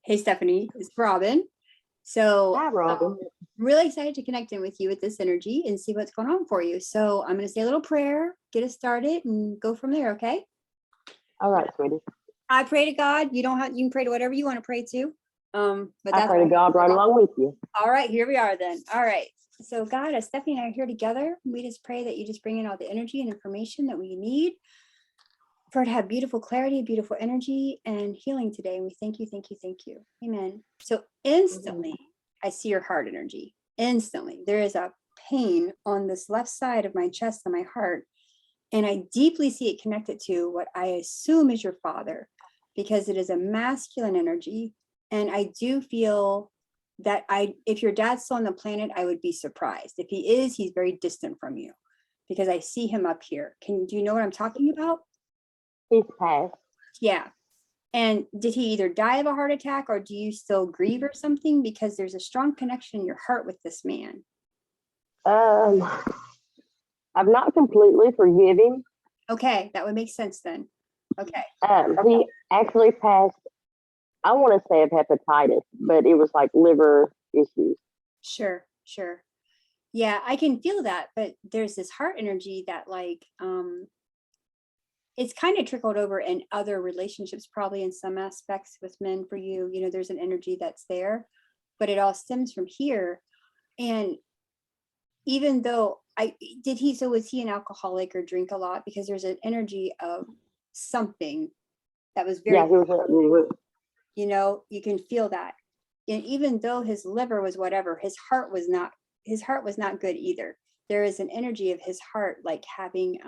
Hey, Stephanie, it's Robin. So Hi, Robin. I'm really excited to connect in with you with this energy and see what's going on for you. So I'm going to say a little prayer, get us started, and go from there. Okay. All right, sweetie. I pray to God. You don't have. You can pray to whatever you want to pray to. But I that's pray to God right along with you. all right. Here we are then. All right. So God, as Stephanie and I are here together, we just pray that you just bring in all the energy and information that we need for her to have beautiful clarity, beautiful energy, and healing today. And we thank you, thank you, thank you. Amen. So instantly, I see your heart energy. Instantly, there is a pain on this left side of my chest and my heart. And I deeply see it connected to what I assume is your father, because it is a masculine energy. And I do feel that if your dad's still on the planet, I would be surprised. If he is, he's very distant from you because I see him up here. Do you know what I'm talking about? He's passed. Yeah. And did he either die of a heart attack or do you still grieve or something? Because there's a strong connection in your heart with this man. I've not completely forgiven him. Okay, that would make sense then. Okay. He actually passed, I want to say of hepatitis, but it was like liver issues. Sure. Yeah, I can feel that, but there's this heart energy that it's kind of trickled over in other relationships, probably in some aspects with men for you. You know, there's an energy that's there, but it all stems from here. And even though was he an alcoholic or drink a lot? Because there's an energy of something that was very, Yeah, he was. you know, you can feel that. And even though his liver was whatever, his heart was not good either. There is an energy of his heart like having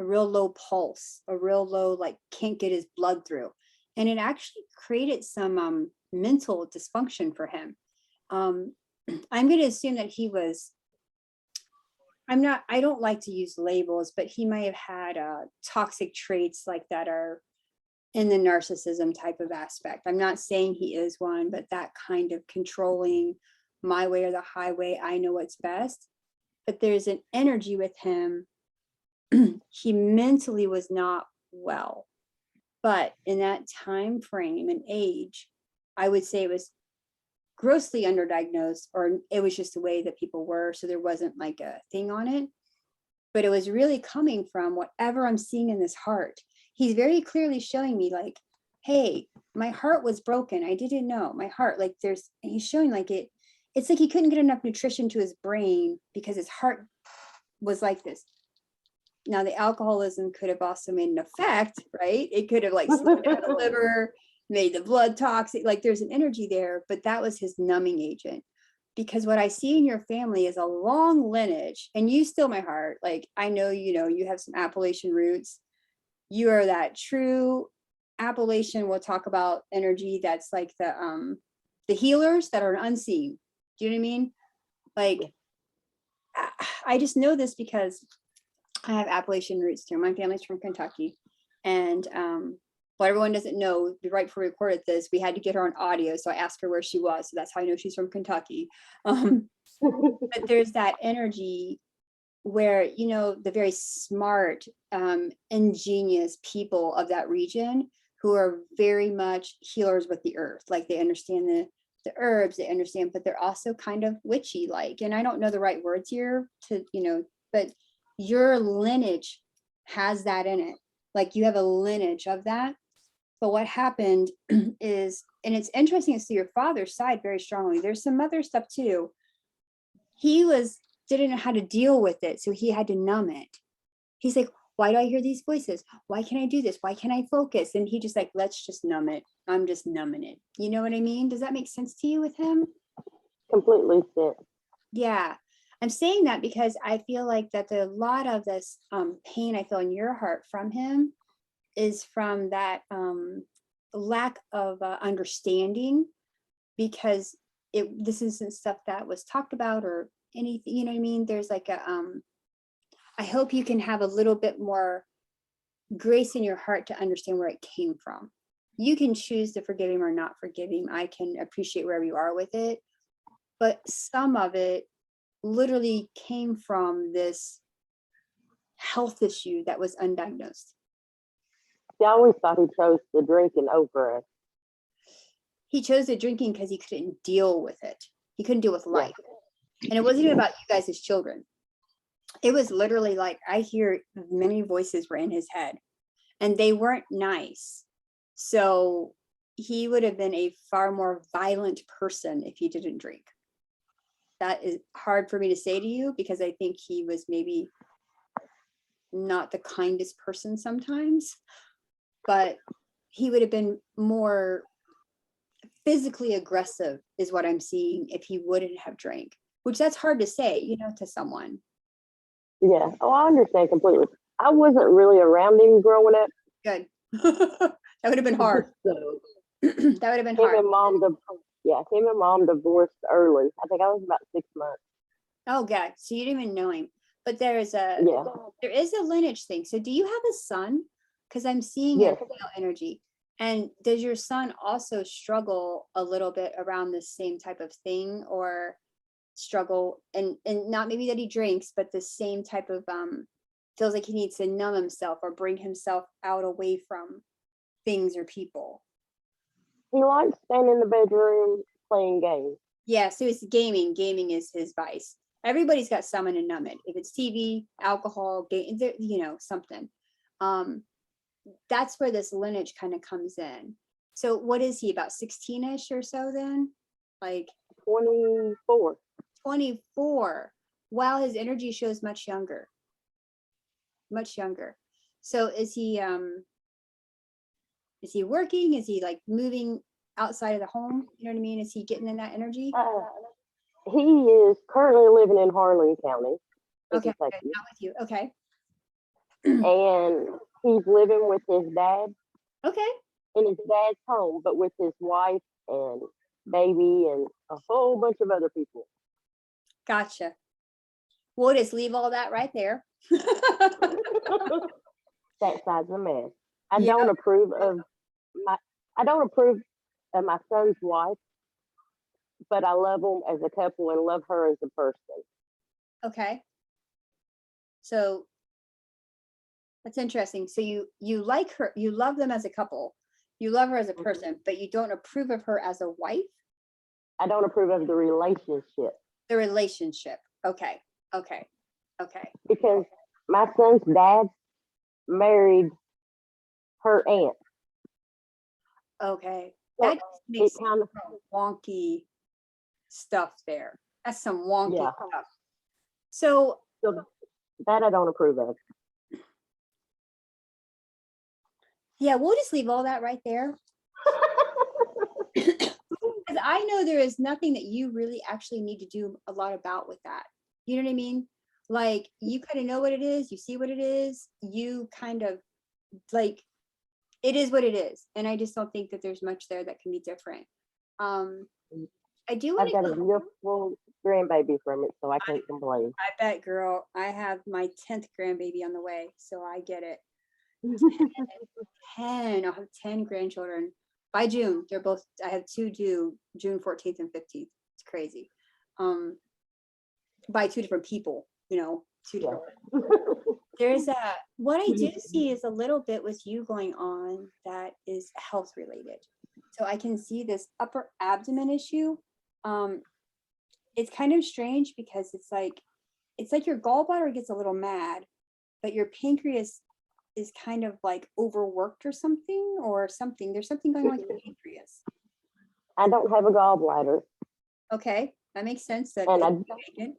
a real low pulse, a real low, like can't get his blood through. And it actually created some mental dysfunction for him. I'm going to assume that he was, I don't like to use labels, but he might have had toxic traits like that are in the narcissism type of aspect. I'm not saying he is one, but that kind of controlling my way or the highway, I know what's best. But there's an energy with him. He mentally was not well, but in that time frame and age, I would say it was grossly underdiagnosed, or it was just the way that people were, so there wasn't like a thing on it, but it was really coming from whatever I'm seeing in this heart. He's very clearly showing me like, hey, my heart was broken, I didn't know my heart, like he's showing like it's like he couldn't get enough nutrition to his brain because his heart was like this. Now the alcoholism could have also made an effect, right? It could have like slowed down the liver, made the blood toxic, like there's an energy there, but that was his numbing agent. Because what I see in your family is a long lineage, and you still my heart. Like I know, you know, you have some Appalachian roots. You are that true Appalachian. We'll talk about energy that's like the healers that are unseen. Do you know what I mean? Like I just know this because I have Appalachian roots too. My family's from Kentucky. And what everyone doesn't know, right before we recorded this, we had to get her on audio. So I asked her where she was. So that's how I know she's from Kentucky. But there's that energy where, you know, the very smart, ingenious people of that region who are very much healers with the earth. Like they understand the herbs, they understand, but they're also kind of witchy like. And I don't know the right words here to, you know, but your lineage has that in it. Like you have a lineage of that. But what happened is, and it's interesting to see your father's side very strongly. There's some other stuff too. He didn't know how to deal with it. So he had to numb it. He's like, why do I hear these voices? Why can't I do this? Why can't I focus? And he just like, let's just numb it. I'm just numbing it. You know what I mean? Does that make sense to you with him? Completely sick. Yeah. I'm saying that because I feel like that a lot of this pain I feel in your heart from him is from that lack of understanding, because this isn't stuff that was talked about or anything, you know what I mean? There's like I hope you can have a little bit more grace in your heart to understand where it came from. You can choose to forgive him or not forgive him. I can appreciate wherever you are with it, but some of it literally came from this health issue that was undiagnosed. See, I always thought he chose the drinking over us. He chose the drinking because he couldn't deal with it. He couldn't deal with Yeah. life. And it wasn't even about you guys as children. It was literally like, I hear many voices were in his head and they weren't nice. So he would have been a far more violent person if he didn't drink. That is hard for me to say to you because I think he was maybe not the kindest person sometimes, but he would have been more physically aggressive is what I'm seeing if he wouldn't have drank, which that's hard to say, you know, to someone. Yeah. Oh, I understand completely. I wasn't really around him growing up. Good. That would have been hard. So That would have been him hard. and mom, him and mom divorced early. I think I was about 6 months. Oh God. So you didn't even know him. But there is Yeah. a lineage thing. So do you have a son? Because I'm seeing Yes. a male energy. And does your son also struggle a little bit around the same type of thing or struggle and not maybe that he drinks, but the same type of feels like he needs to numb himself or bring himself out away from things or people? He likes staying in the bedroom playing games. Yeah, so it's gaming. Gaming is his vice. Everybody's got someone to numb it. If it's TV, alcohol, game, you know, something. That's where this lineage kind of comes in. So what is he, about 16ish or so then? Like 24. 24. Wow, his energy shows much younger. Much younger. So is he working? Is he like moving outside of the home? You know what I mean? Is he getting in that energy? He is currently living in Harlan County, Okay, good, Kentucky, not with you. Okay. and he's living with his dad Okay. in his dad's home, but with his wife and baby and a whole bunch of other people. Gotcha. We'll just leave all that right there. That side's a mess. I Yeah. don't approve of my son's wife, but I love them as a couple and love her as a person. Okay. So that's interesting. So you like her, you love them as a couple, you love her as a person, but you don't approve of her as a wife? I don't approve of the relationship The relationship. Okay. Okay. Okay. because my son's dad married her aunt. Okay. So That just makes it kind of, some wonky stuff there. That's some wonky Yeah. stuff. So so that I don't approve of. yeah, we'll just leave all that right there. Because I know there is nothing that you really actually need to do a lot about with that. You know what I mean? Like you kind of know what it is, you see what it is, you kind of like it is what it is. And I just don't think that there's much there that can be different. I do want I've got a to, beautiful grandbaby from it, so I can't complain. I bet, girl, I have my 10th grandbaby on the way, so I get it. 10, I'll have 10 grandchildren by June. They're both, I have two due June 14th and 15th. It's crazy. By two different people, you know, two Yeah. different. There's what I do see is a little bit with you going on that is health related. So I can see this upper abdomen issue. It's kind of strange because it's like your gallbladder gets a little mad, but your pancreas is kind of like overworked or something. There's something going on with your pancreas. I don't have a gallbladder, Okay, that makes sense. That and it's vacant.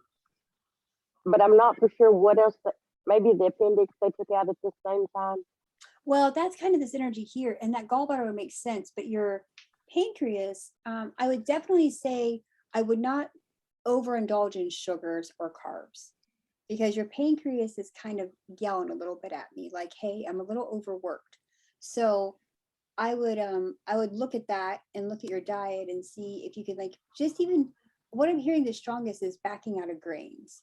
but I'm not for sure what else. Maybe the appendix they took out at the same time. Well, that's kind of this energy here, and that gallbladder would make sense. But your pancreas, I would definitely say I would not overindulge in sugars or carbs because your pancreas is kind of yelling a little bit at me, like, "Hey, I'm a little overworked." So I would look at that and look at your diet and see if you could like just even what I'm hearing the strongest is backing out of grains.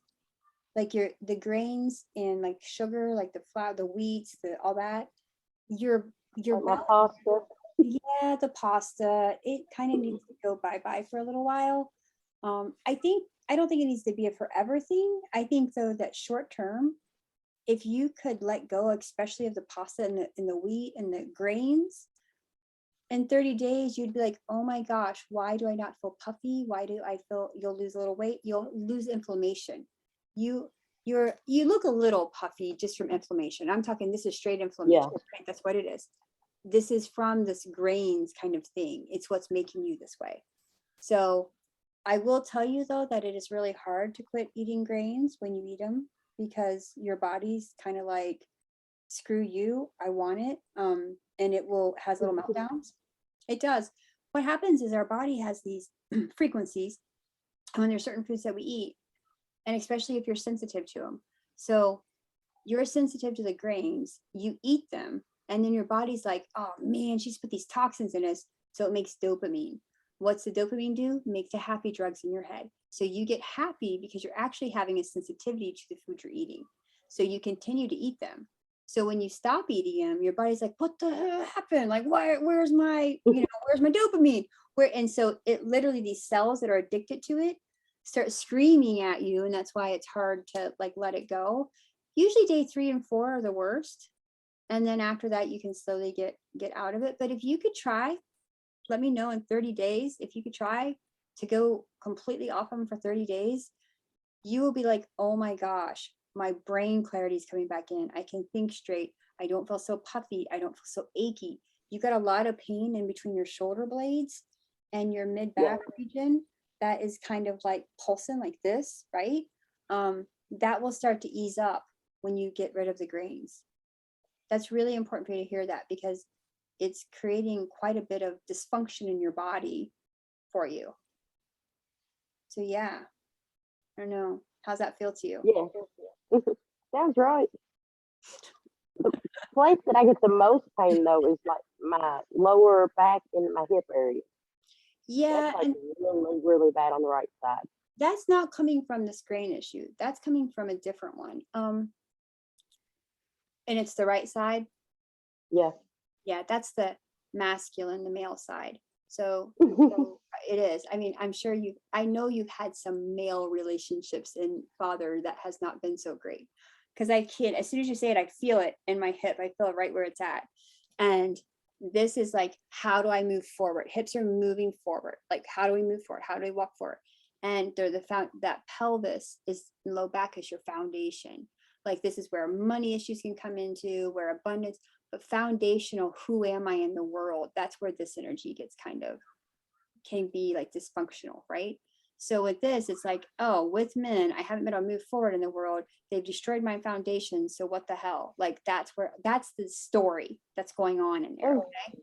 Like the grains and like sugar, like the flour, the wheats, all that. Your Like my belly- pasta. yeah, the pasta, it kind of needs to go bye-bye for a little while. I don't think it needs to be a forever thing. I think though that short term, if you could let go, especially of the pasta and the wheat and the grains, in 30 days, you'd be like, oh my gosh, why do I not feel puffy? Why do I feel, you'll lose a little weight, you'll lose inflammation. You look a little puffy just from inflammation. I'm talking, this is straight inflammation, Yeah. right? That's what it is. This is from this grains kind of thing. It's what's making you this way. So I will tell you though, that it is really hard to quit eating grains when you eat them, because your body's kind of like, screw you, I want it. And it has little meltdowns. It does. What happens is our body has these frequencies when there's certain foods that we eat, and especially if you're sensitive to them. So you're sensitive to the grains, you eat them, and then your body's like, oh man, she's put these toxins in us. So it makes dopamine. What's the dopamine do? Make the happy drugs in your head. So you get happy because you're actually having a sensitivity to the food you're eating. So you continue to eat them. So when you stop eating them, your body's like, what the hell happened? Like, where's my, where's my dopamine? And so it literally, these cells that are addicted to it start screaming at you. And that's why it's hard to like, let it go. Usually day 3 and 4 are the worst. And then after that, you can slowly get out of it. But if you could try, let me know in 30 days, if you could try to go completely off them for 30 days, you will be like, oh my gosh, my brain clarity is coming back in. I can think straight. I don't feel so puffy. I don't feel so achy. You got a lot of pain in between your shoulder blades and your mid back region that is kind of like pulsing like this, right? That will start to ease up when you get rid of the grains. That's really important for you to hear that, because it's creating quite a bit of dysfunction in your body for you. So yeah, I don't know. How's that feel to you? Yeah. Sounds right. The place that I get the most pain though is like my lower back and my hip area. Yeah, That's like and really, really bad on the right side. that's not coming from this grain issue. That's coming from a different one. And it's the right side. Yeah. Yeah, that's the masculine, the male side. So it is. I mean, I know you've had some male relationships and father that has not been so great. Because I can't, as soon as you say it, I feel it in my hip. I feel it right where it's at. And this is like, how do I move forward? Hips are moving forward. Like, how do we move forward? How do we walk forward? And they're that pelvis is low back is your foundation. Like, this is where money issues can come into, where abundance, but foundational, who am I in the world? That's where this energy gets can be like dysfunctional, right? So with this, it's like, oh, with men, I haven't been able to move forward in the world. They've destroyed my foundation. So what the hell? Like, that's the story that's going on in there. Okay.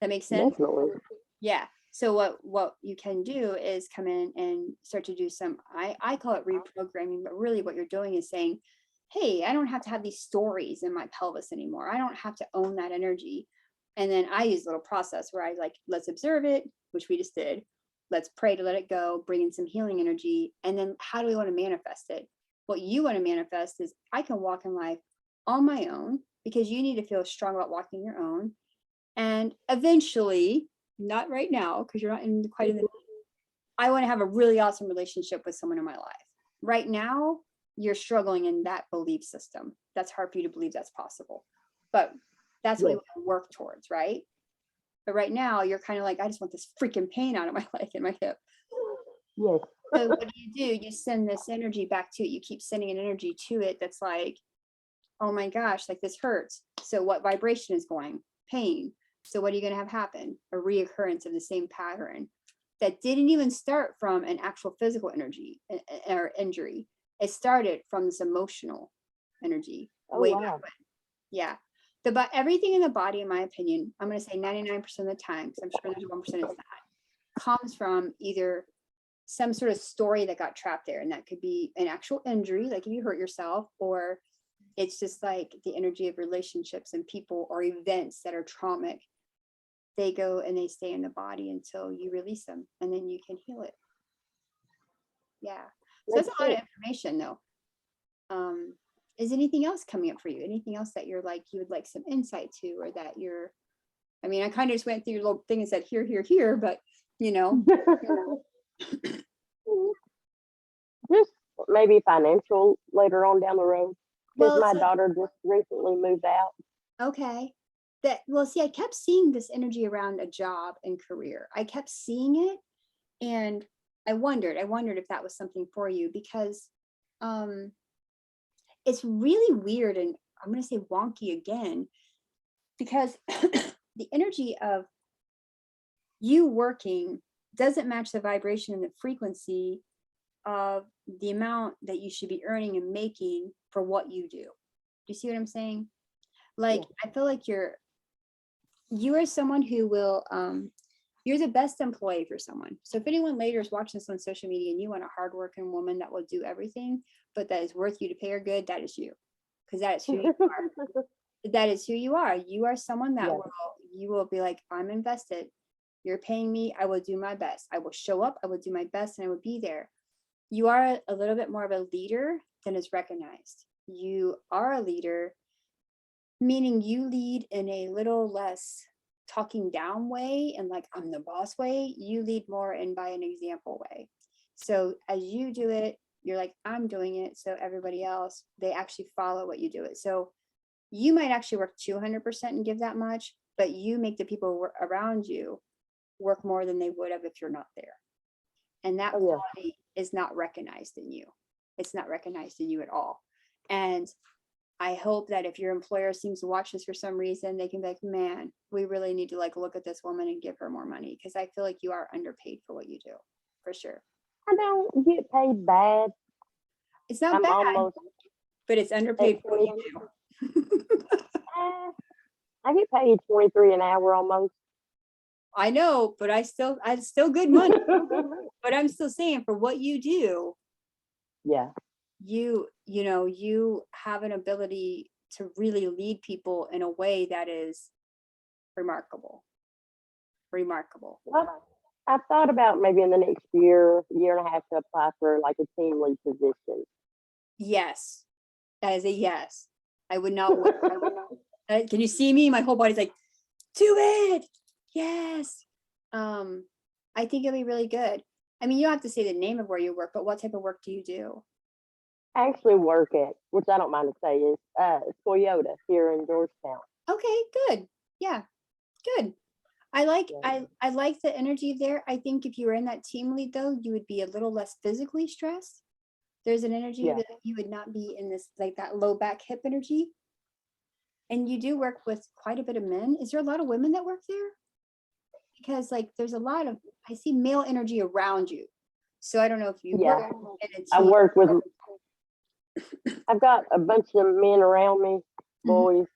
That makes sense? Definitely. Yeah. So what you can do is come in and start to do some, I call it reprogramming, but really what you're doing is saying, hey, I don't have to have these stories in my pelvis anymore. I don't have to own that energy. And then I use a little process where I like, let's observe it, which we just did. Let's pray to let it go, bring in some healing energy. And then how do we want to manifest it? What you want to manifest is, I can walk in life on my own, because you need to feel strong about walking your own. And eventually, not right now, because you're not quite in the, I want to have a really awesome relationship with someone in my life. Right now, you're struggling in that belief system. That's hard for you to believe that's possible. But that's what we want to work towards, right? But right now, you're kind of like, I just want this freaking pain out of my leg and my hip. Yes. So what do? You send this energy back to it. You keep sending an energy to it that's like, oh my gosh, like this hurts. So what vibration is going? Pain. So what are you going to have happen? A reoccurrence of the same pattern that didn't even start from an actual physical energy or injury. It started from this emotional energy. Oh, wow. Yeah. But everything in the body, in my opinion, I'm going to say 99% of the time, because I'm sure there's 1% is not, comes from either some sort of story that got trapped there. And that could be an actual injury, like if you hurt yourself, or it's just like the energy of relationships and people or events that are traumatic. They go and they stay in the body until you release them, and then you can heal it. Yeah. So that's a lot of information though. Is anything else coming up for you? Anything else that you're like, you would like some insight to, or that you're, I mean, I kind of just went through your little thing and said here, but Just maybe financial later on down the road. because Well, my it's like, daughter just recently moved out. okay. That, well, see, I kept seeing this energy around a job and career. I kept seeing it, and I wondered if that was something for you, because um it's really weird, and I'm going to say wonky again, because the energy of you working doesn't match the vibration and the frequency of the amount that you should be earning and making for what you do. Do you see what I'm saying? Like, Yeah. I feel like you are someone who will you're the best employee for someone. So if anyone later is watching this on social media and you want a hardworking woman that will do everything, but that is worth you to pay her good, that is you. Because that is who you are. That is who you are. You are someone that Yeah. you will be like, I'm invested. You're paying me. I will do my best. I will show up. I will do my best, and I will be there. You are a little bit more of a leader than is recognized. You are a leader, meaning you lead in a little less talking down way and like I'm the boss way. You lead more in by an example way. So as you do it, you're like, I'm doing it. So everybody else, they actually follow what you do it. So you might actually work 200% and give that much, but you make the people around you work more than they would have if you're not there. And that Oh, yeah. quality is not recognized in you. It's not recognized in you at all. And I hope that if your employer seems to watch this for some reason, they can be like, man, we really need to like look at this woman and give her more money, because I feel like you are underpaid for what you do, for sure. I don't get paid bad. It's not I'm bad, almost but it's at underpaid for what 20. you do. I get paid 23 an hour almost. I know, but it's still good money. But I'm still saying, for what you do, Yeah. you know, you have an ability to really lead people in a way that is remarkable. Remarkable. Well, I've thought about maybe in the next year, year and a half to apply for like a team lead position. Yes. That is a yes. I would not can you see me? My whole body's like, do it. Yes. I think it'll be really good. I mean, you don't have to say the name of where you work, but what type of work do you do? I actually work at, which I don't mind to say, is Toyota here in Georgetown. Okay, good. Yeah, good. I like Yeah. I like the energy there. I think if you were in that team lead though, you would be a little less physically stressed. There's an energy Yeah. that you would not be in this like that low back hip energy. And you do work with quite a bit of men. Is there a lot of women that work there? Because like there's a lot of, I see male energy around you. So I don't know if you Yeah. work in a I team. work with, I've got a bunch of men around me, boys.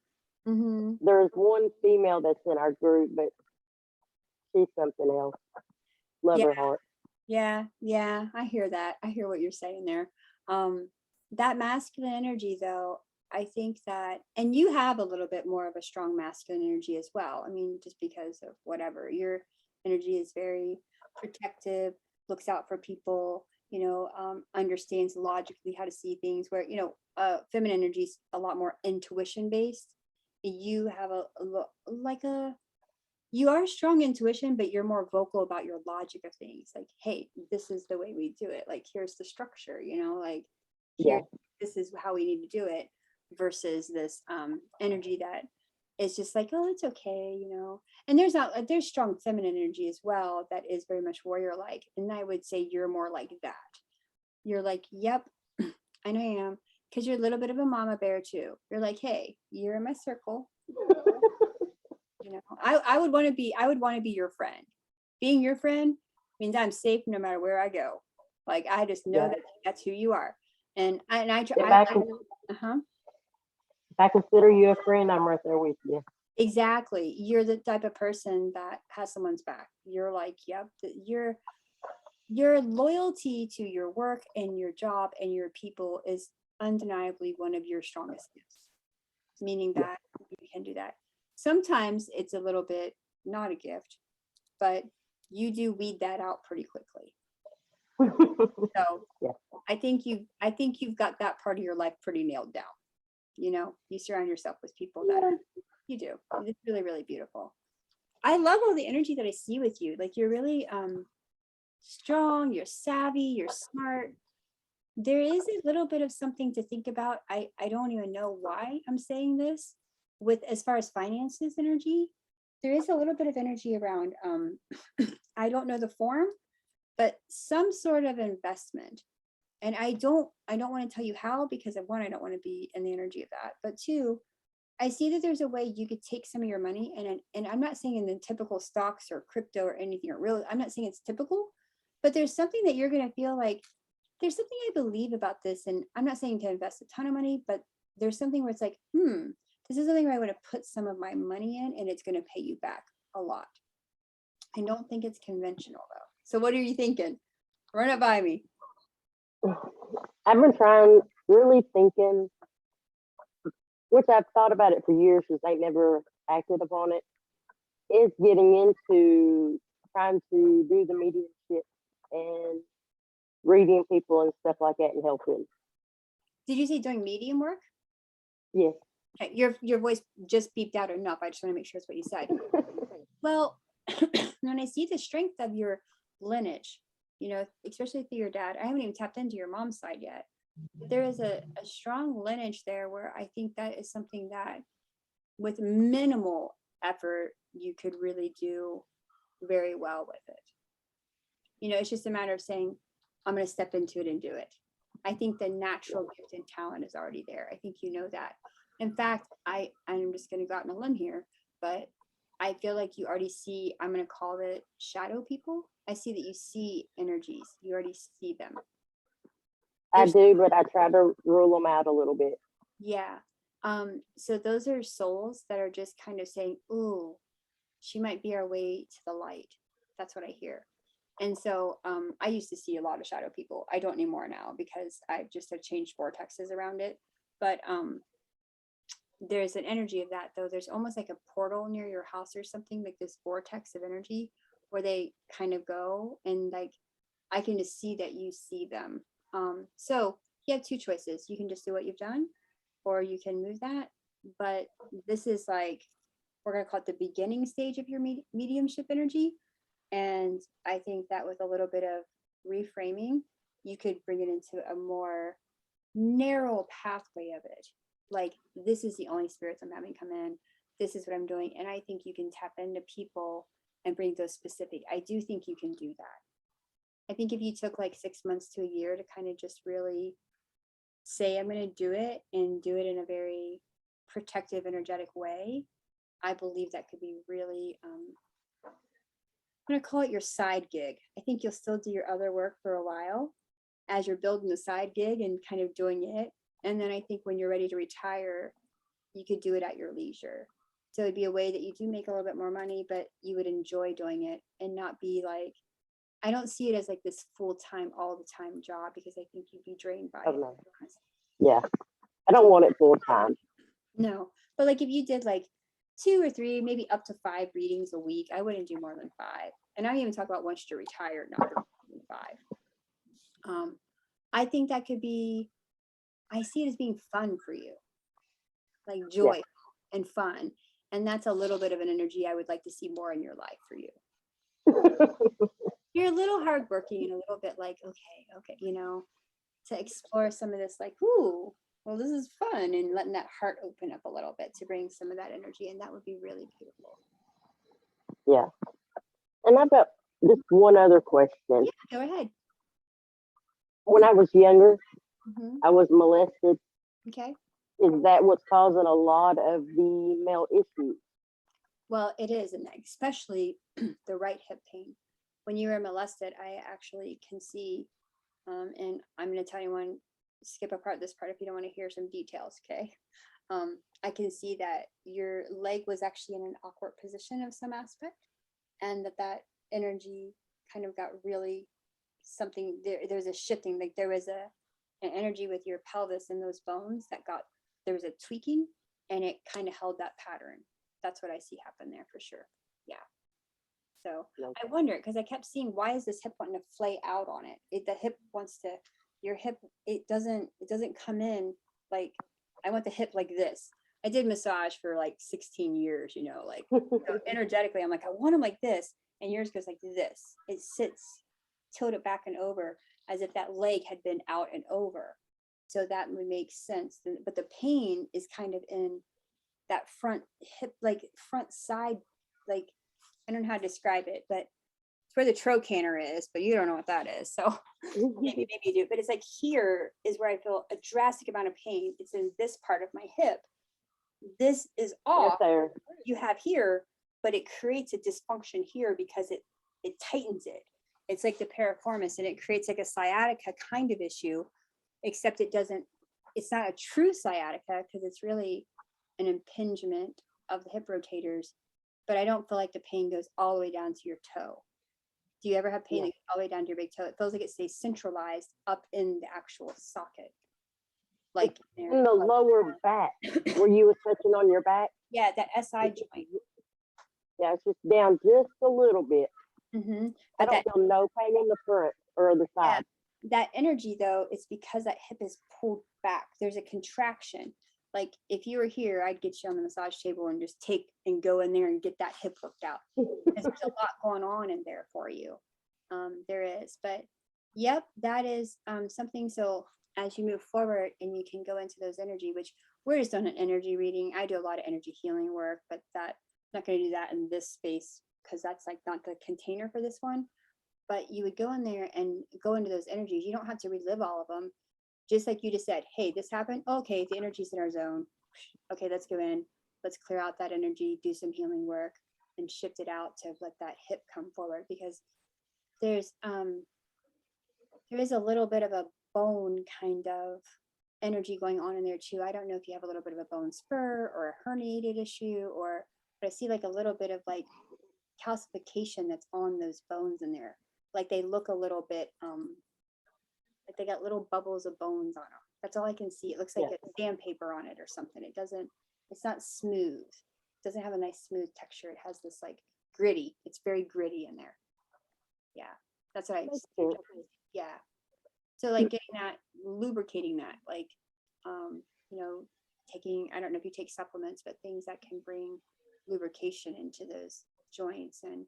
Mm-hmm. There's one female that's in our group, but she's something else. Love her heart. Yeah, I hear that. I hear what you're saying there. That masculine energy though, I think that, and you have a little bit more of a strong masculine energy as well. I mean, just because of whatever, your energy is very protective, looks out for people, you know, understands logically how to see things, where, you know, feminine energy is a lot more intuition based. You have like a, you are strong intuition, but you're more vocal about your logic of things. Like, hey, this is the way we do it. Like, here's the structure, you know, like here, Yeah. this is how we need to do it, versus this energy that is just like, oh, it's okay, you know. And there's strong feminine energy as well that is very much warrior like. And I would say you're more like that. You're like, yep, I know I am. Because you're a little bit of a mama bear too. You're like, hey, you're in my circle. You know, I would want to be your friend. Being your friend means I'm safe no matter where I go. Like I just know Yeah. that that's who you are. And uh-huh. If I consider you a friend, I'm right there with you. Exactly. You're the type of person that has someone's back. You're like, yep, your loyalty to your work and your job and your people is undeniably one of your strongest gifts. Meaning Yeah. that you can do that. Sometimes it's a little bit not a gift, but you do weed that out pretty quickly. So Yeah. I think you've got that part of your life pretty nailed down. You know, you surround yourself with people that you do. It's really, really beautiful. I love all the energy that I see with you. Like you're really strong, you're savvy, you're smart. there is a little bit of something to think about. I don't even know why I'm saying this with as far as finances energy. There is a little bit of energy around, I don't know the form, but some sort of investment. And I don't want to tell you how, because one, I don't want to be in the energy of that. But two, I see that there's a way you could take some of your money and I'm not saying in the typical stocks or crypto or anything or real, I'm not saying it's typical, but there's something that you're going to feel like there's something I believe about this. And I'm not saying to invest a ton of money, but there's something where it's like, this is something where I want to put some of my money in and it's going to pay you back a lot. I don't think it's conventional though. So what are you thinking? Run it by me. I've been trying, really thinking, which I've thought about it for years, because I never acted upon it, is getting into trying to do the mediumship and reading people and stuff like that and helping. Did you say doing medium work? Yes. Okay, your voice just beeped out enough. I just want to make sure it's what you said. Well, when I see the strength of your lineage, you know, especially through your dad, I haven't even tapped into your mom's side yet. There is a strong lineage there where I think that is something that with minimal effort, you could really do very well with it. You know, it's just a matter of saying, I'm going to step into it and do it. I think the natural gift and talent is already there. I think you know that. In fact, I'm just going to go out on a limb here, but I feel like you already see, I'm going to call it shadow people. I see that you see energies. You already see them. I do, but I try to rule them out a little bit. Yeah. So those are souls that are just kind of saying, ooh, she might be our way to the light. That's what I hear. And so I used to see a lot of shadow people. I don't anymore now because I just have changed vortexes around it. But there's an energy of that though. There's almost like a portal near your house or something, like this vortex of energy where they kind of go, and like I can just see that you see them. So you have two choices. You can just do what you've done, or you can move that. But this is like, we're going to call it the beginning stage of your mediumship energy. And I think that with a little bit of reframing, you could bring it into a more narrow pathway of it. Like, this is the only spirits I'm having come in. This is what I'm doing. And I think you can tap into people and bring those specific. I do think you can do that. I think if you took like 6 months to a year to kind of just really say, I'm going to do it and do it in a very protective, energetic way, I believe that could be really, I'm going to call it your side gig. I think you'll still do your other work for a while as you're building the side gig and kind of doing it. And then I think when you're ready to retire, you could do it at your leisure. So it'd be a way that you do make a little bit more money, but you would enjoy doing it and not be like, I don't see it as like this full-time, all the time job, because I think you'd be drained by it. No. Yeah. I don't want it full time. No, but like if you did like 2 or 3, maybe up to 5 readings a week, I wouldn't do more than 5. And I even talk about once you're retired, not 5. I think that could be, I see it as being fun for you, like joy and fun. And that's a little bit of an energy I would like to see more in your life for you. You're a little hardworking and a little bit like, okay, you know, to explore some of this, like, ooh, well, this is fun, and letting that heart open up a little bit to bring some of that energy. And that would be really beautiful. Yeah. And I've got just one other question. Yeah, go ahead. When I was younger, I was molested. Okay. Is that what's causing a lot of the male issues? Well, it is, and especially the right hip pain. When you were molested, I actually can see, and I'm going to tell you skip this part if you don't want to hear some details, okay? I can see that your leg was actually in an awkward position of some aspect, and that energy kind of got really something, there was a shifting, like there was an energy with your pelvis and those bones that there was a tweaking, and it kind of held that pattern. That's what I see happen there for sure. Yeah. So I wonder, because I kept seeing, why is this hip wanting to flay out on it? The hip wants to, your hip, it doesn't come in like, I want the hip like this. I did massage for like 16 years, you know, like so energetically, I'm like, I want them like this. And yours goes like this. It sits tilted back and over. as if that leg had been out and over. So that would make sense. But the pain is kind of in that front hip, like front side, like, I don't know how to describe it, but it's where the trochanter is, but you don't know what that is. So maybe you do, but it's like here is where I feel a drastic amount of pain. It's in this part of my hip. This is Right off. there. You have here, but it creates a dysfunction here because it tightens it. It's like the piriformis, and it creates like a sciatica kind of issue, except it doesn't, it's not a true sciatica because it's really an impingement of the hip rotators, but I don't feel like the pain goes all the way down to your toe. Do you ever have pain Yeah. that goes all the way down to your big toe? It feels like it stays centralized up in the actual socket. Like there. In the lower back, where you were touching on your back. Yeah, that SI joint. Yeah, it's just down just a little bit. Mm-hmm. I But don't that, feel no pain in the front or the yeah, side. that energy though, is because that hip is pulled back. There's a contraction. Like if you were here, I'd get you on the massage table and just take and go in there and get that hip worked out. Because there's a lot going on in there for you. There is, but yep, that is something. So as you move forward and you can go into those energy, which we're just on an energy reading. I do a lot of energy healing work, but I'm not going to do that in this space because that's like not the container for this one. But you would go in there and go into those energies. You don't have to relive all of them. Just like you just said, hey, this happened. Okay, the energy's in our zone. Okay, let's go in. Let's clear out that energy, do some healing work, and shift it out to let that hip come forward. Because there is a little bit of a bone kind of energy going on in there too. I don't know if you have a little bit of a bone spur or a herniated issue, but I see like a little bit of like calcification that's on those bones in there. Like they look a little bit like they got little bubbles of bones on them. That's all I can see. It looks like Yeah. a sandpaper on it or something. It's not smooth. It doesn't have a nice smooth texture. It has this like gritty. It's very gritty in there. Yeah, that's what I Makes see. sense. Yeah. So like getting that, lubricating that, like, you know, taking, I don't know if you take supplements, but things that can bring lubrication into those joints and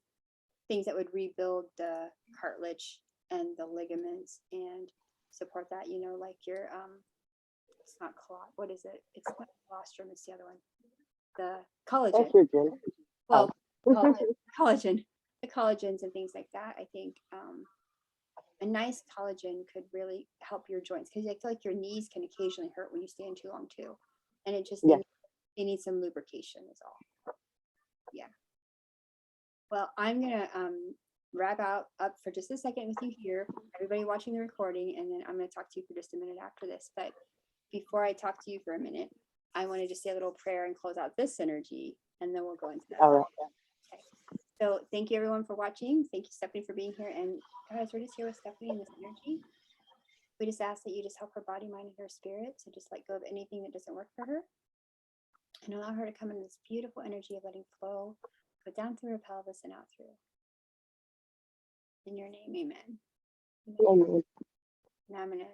things that would rebuild the cartilage and the ligaments and support that, you know, like your, it's not what is it? It's not colostrum, it's the other one. The collagen. Estrogen. Well, collagen, the collagens and things like that. I think a nice collagen could really help your joints because I feel like your knees can occasionally hurt when you stand too long too, and it just Yeah. they need some lubrication is all. Yeah. Well, I'm gonna wrap up for just a second with you here, everybody watching the recording, and then I'm gonna talk to you for just a minute after this. But before I talk to you for a minute, I want to just say a little prayer and close out this energy, and then we'll go into that. All right. Okay. So thank you everyone for watching. Thank you, Stephanie, for being here. And guys, we're just here with Stephanie in this energy. We just ask that you just help her body, mind, and her spirit to just let go of anything that doesn't work for her and allow her to come into this beautiful energy of letting flow, go down through her pelvis and out through. In your name, amen. Amen. Now I'm going to